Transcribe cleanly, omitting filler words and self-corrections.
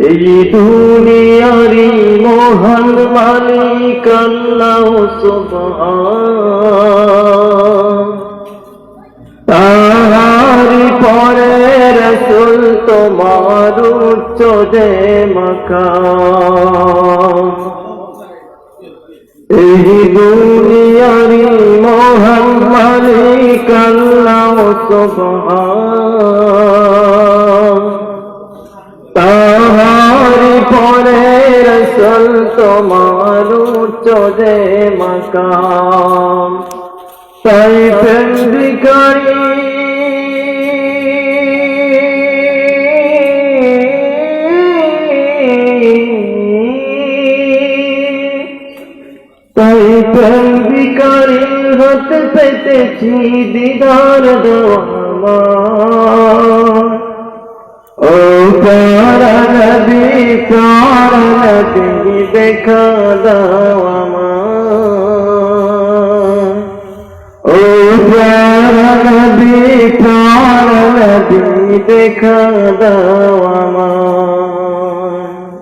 এই দুনিয়ারি মহান মালিক আল্লাহ সুবহান, তাহারি পরে রাসূল তোমার উচ্চ যে মাকাম। এই দুনিয়ারি মহান মালিক আল্লাহ সুবহান, তাহারি পরে রাসূল তোমার উচ্চ যে মাকাম। তাই প্রেম ভিখারি হতে পেতেছি দিদার দোয়ার। ও প্যারা নবী দেখা দাও আমার। ও প্যারা নবী দেখা দাও আমার।